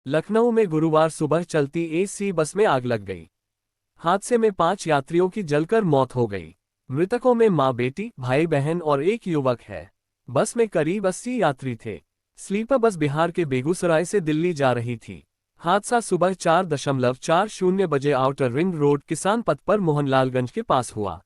लखनऊ में गुरुवार सुबह चलती एसी बस में आग लग गई। हादसे में 5 यात्रियों की जलकर मौत हो गई। मृतकों में मां, बेटी, भाई बहन और एक युवक है। बस में करीब 80 यात्री थे। स्लीपर बस बिहार के बेगूसराय से दिल्ली जा रही थी। हादसा सुबह 4:40 बजे आउटर रिंग रोड किसान पथ पर मोहनलालगंज के पास हुआ।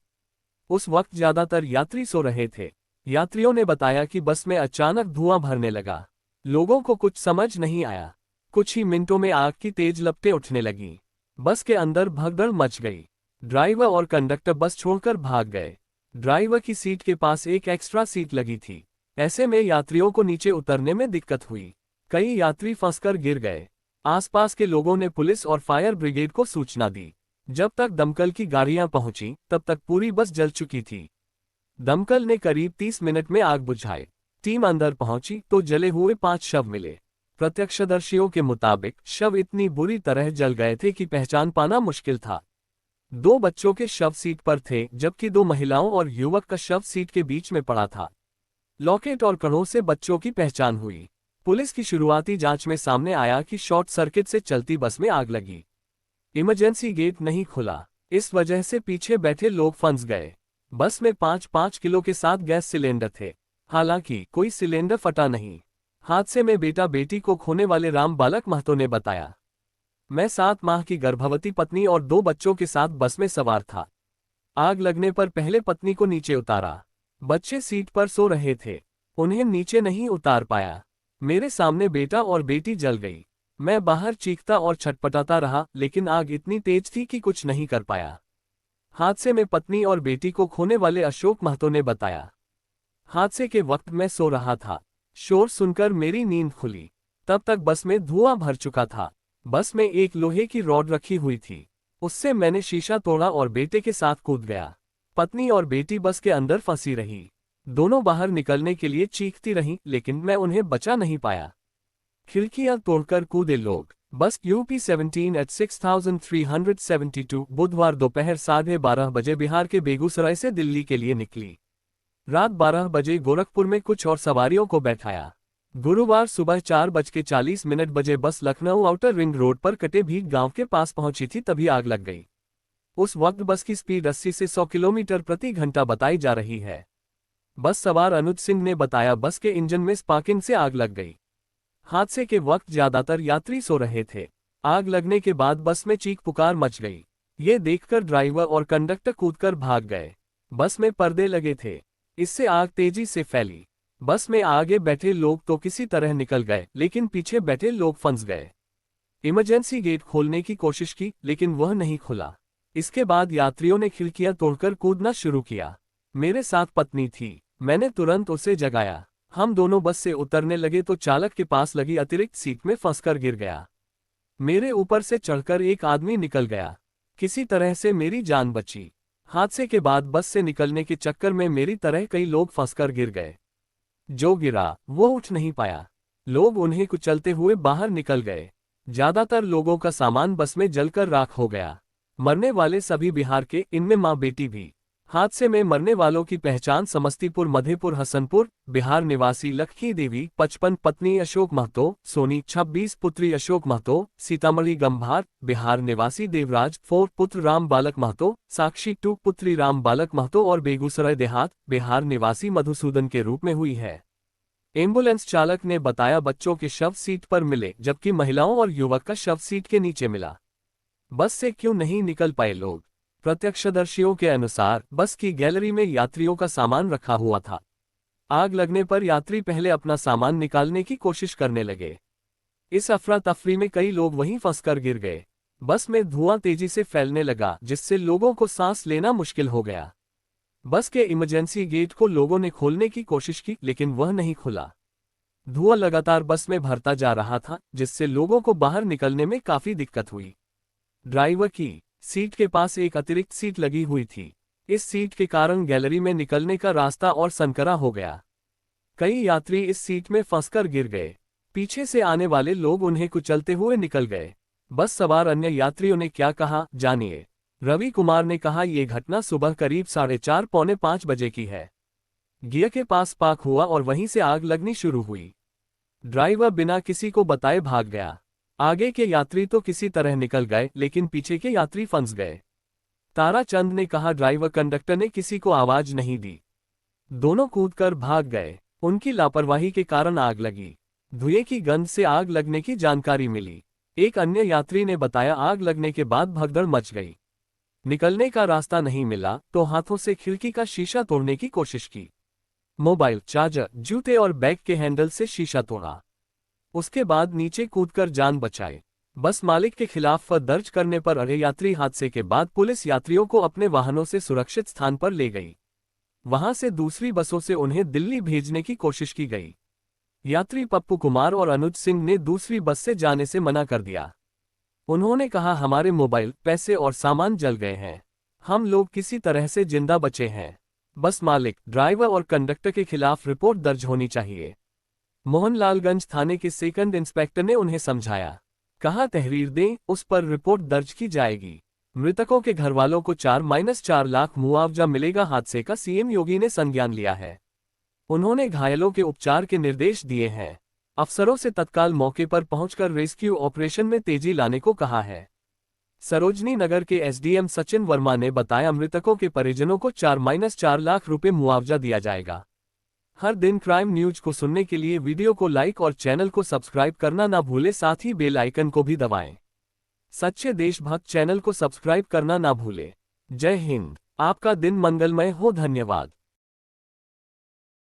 उस वक्त ज्यादातर यात्री सो रहे थे। यात्रियों ने बताया कि बस में अचानक धुआं भरने लगा। लोगों को कुछ समझ नहीं आया। कुछ ही मिनटों में आग की तेज लपटें उठने लगीं। बस के अंदर भगदड़ मच गई। ड्राइवर और कंडक्टर बस छोड़कर भाग गए। ड्राइवर की सीट के पास एक एक्स्ट्रा सीट लगी थी। ऐसे में यात्रियों को नीचे उतरने में दिक्कत हुई। कई यात्री फंसकर गिर गए। आसपास के लोगों ने पुलिस और फायर ब्रिगेड को सूचना दी। जब तक दमकल की गाड़ियां पहुंची तब तक पूरी बस जल चुकी थी। दमकल ने करीब 30 मिनट में आग बुझाई। टीम अंदर पहुंची तो जले हुए 5 शव मिले। प्रत्यक्षदर्शियों के मुताबिक शव इतनी बुरी तरह जल गए थे कि पहचान पाना मुश्किल था। 2 बच्चों के शव सीट पर थे, जबकि 2 महिलाओं और युवक का शव सीट के बीच में पड़ा था। लॉकेट और कड़ों से बच्चों की पहचान हुई। पुलिस की शुरुआती जांच में सामने आया कि शॉर्ट सर्किट से चलती बस में आग लगी। इमरजेंसी गेट नहीं खुला। इस वजह से पीछे बैठे लोग फंस गए। बस में 5-5 किलो के साथ गैस सिलेंडर थे। हालांकि कोई सिलेंडर फटा नहीं। हादसे में बेटा बेटी को खोने वाले राम बालक महतो ने बताया, मैं 7 माह की गर्भवती पत्नी और 2 बच्चों के साथ बस में सवार था। आग लगने पर पहले पत्नी को नीचे उतारा। बच्चे सीट पर सो रहे थे। उन्हें नीचे नहीं उतार पाया। मेरे सामने बेटा और बेटी जल गई। मैं बाहर चीखता और छटपटाता रहा, लेकिन आग इतनी तेज थी कि कुछ नहीं कर पाया। हादसे में पत्नी और बेटी को खोने वाले अशोक महतो ने बताया, हादसे के वक्त मैं सो रहा था। शोर सुनकर मेरी नींद खुली। तब तक बस में धुआं भर चुका था। बस में एक लोहे की रॉड रखी हुई थी। उससे मैंने शीशा तोड़ा और बेटे के साथ कूद गया। पत्नी और बेटी बस के अंदर फंसी रही। दोनों बाहर निकलने के लिए चीखती रहीं, लेकिन मैं उन्हें बचा नहीं पाया। खिड़कियां तोड़कर कूदे लोग। बस UP17 at 6372 बुधवार दोपहर 12:30 बजे बिहार के बेगूसराय से दिल्ली के लिए निकली। रात 12 बजे गोरखपुर में कुछ और सवारियों को बैठाया। गुरुवार सुबह 4:40 बजे बस लखनऊ आउटर रिंग रोड पर कटे भीग गांव के पास पहुंची थी, तभी आग लग गई। उस वक्त बस की स्पीड 80 से 100 किलोमीटर प्रति घंटा बताई जा रही है। बस सवार अनुज सिंह ने बताया, बस के इंजन में स्पार्किंग से आग लग गई। हादसे के वक्त ज्यादातर यात्री सो रहे थे। आग लगने के बाद बस में चीख पुकार मच गई। ये देखकर ड्राइवर और कंडक्टर कूदकर भाग गए। बस में पर्दे लगे थे। इससे आग तेजी से फैली। बस में आगे बैठे लोग तो किसी तरह निकल गए, लेकिन पीछे बैठे लोग फंस गए। इमरजेंसी गेट खोलने की कोशिश की, लेकिन वह नहीं खुला। इसके बाद यात्रियों ने खिड़कियां तोड़कर कूदना शुरू किया। मेरे साथ पत्नी थी। मैंने तुरंत उसे जगाया। हम दोनों बस से उतरने लगे तो चालक के पास लगी अतिरिक्त सीट में फंसकर गिर गया। मेरे ऊपर से चढ़कर एक आदमी निकल गया। किसी तरह से मेरी जान बची। हादसे के बाद बस से निकलने के चक्कर में मेरी तरह कई लोग फंसकर गिर गए। जो गिरा वो उठ नहीं पाया। लोग उन्हें कुचलते हुए बाहर निकल गए। ज्यादातर लोगों का सामान बस में जलकर राख हो गया। मरने वाले सभी बिहार के, इनमें मां बेटी भी। हादसे में मरने वालों की पहचान समस्तीपुर मधेपुर हसनपुर बिहार निवासी लखी देवी 55 पत्नी अशोक महतो, सोनी 26 पुत्री अशोक महतो, सीतामढ़ी गंभार बिहार निवासी देवराज 4 पुत्र राम बालक महतो, साक्षी 2 पुत्री राम बालक महतो और बेगूसराय देहात बिहार निवासी मधुसूदन के रूप में हुई है। एम्बुलेंस चालक ने बताया, बच्चों के शव सीट पर मिले, जबकि महिलाओं और युवक का शव सीट के नीचे मिला। बस से क्यों नहीं निकल पाए लोग? प्रत्यक्षदर्शियों के अनुसार बस की गैलरी में यात्रियों का सामान रखा हुआ था। आग लगने पर यात्री पहले अपना सामान निकालने की कोशिश करने लगे। इस अफरा तफरी में कई लोग वहीं फंसकर गिर गए। बस में धुआं तेजी से फैलने लगा, जिससे लोगों को सांस लेना मुश्किल हो गया। बस के इमरजेंसी गेट को लोगों ने खोलने की कोशिश की, लेकिन वह नहीं खुला। धुआं लगातार बस में भरता जा रहा था, जिससे लोगों को बाहर निकलने में काफी दिक्कत हुई। ड्राइवर की सीट के पास एक अतिरिक्त सीट लगी हुई थी। इस सीट के कारण गैलरी में निकलने का रास्ता और संकरा हो गया। कई यात्री इस सीट में फंसकर गिर गए। पीछे से आने वाले लोग उन्हें कुचलते हुए निकल गए। बस सवार अन्य यात्रियों ने क्या कहा, जानिए। रवि कुमार ने कहा, यह घटना सुबह करीब 4:30 पौने 5 बजे की है। गियर के पास स्पार्क हुआ और वहीं से आग लगनी शुरू हुई। ड्राइवर बिना किसी को बताए भाग गया। आगे के यात्री तो किसी तरह निकल गए, लेकिन पीछे के यात्री फंस गए। ताराचंद ने कहा, ड्राइवर कंडक्टर ने किसी को आवाज नहीं दी। दोनों कूदकर भाग गए। उनकी लापरवाही के कारण आग लगी। धुएं की गंध से आग लगने की जानकारी मिली। एक अन्य यात्री ने बताया, आग लगने के बाद भगदड़ मच गई। निकलने का रास्ता नहीं मिला तो हाथों से खिड़की का शीशा तोड़ने की कोशिश की। मोबाइल, चार्जर, जूते और बैग के हैंडल से शीशा तोड़ा। उसके बाद नीचे कूदकर जान बचाई। बस मालिक के खिलाफ दर्ज करने पर अड़े यात्री हादसे के बाद पुलिस यात्रियों को अपने वाहनों से सुरक्षित स्थान पर ले गई। वहां से दूसरी बसों से उन्हें दिल्ली भेजने की कोशिश की गई। यात्री पप्पू कुमार और अनुज सिंह ने दूसरी बस से जाने से मना कर दिया। उन्होंने कहा, हमारे मोबाइल, पैसे और सामान जल गए हैं। हम लोग किसी तरह से जिंदा बचे हैं। बस मालिक, ड्राइवर और कंडक्टर के खिलाफ रिपोर्ट दर्ज होनी चाहिए। मोहनलालगंज थाने के सेकंड इंस्पेक्टर ने उन्हें समझाया। कहा, तहरीर दें, उस पर रिपोर्ट दर्ज की जाएगी। मृतकों के घरवालों को 4-4 लाख मुआवजा मिलेगा। हादसे का सीएम योगी ने संज्ञान लिया है। उन्होंने घायलों के उपचार के निर्देश दिए हैं। अफसरों से तत्काल मौके पर पहुंचकर रेस्क्यू ऑपरेशन में तेजी लाने को कहा है। सरोजनी नगर के एसडीएम सचिन वर्मा ने बताया, मृतकों के परिजनों को 4-4 लाख रुपए मुआवजा दिया जाएगा। हर दिन क्राइम न्यूज को सुनने के लिए वीडियो को लाइक और चैनल को सब्सक्राइब करना ना भूले, साथ ही बेल आइकन को भी दबाएं। सच्चे देशभक्त चैनल को सब्सक्राइब करना ना भूले। जय हिंद। आपका दिन मंगलमय हो। धन्यवाद।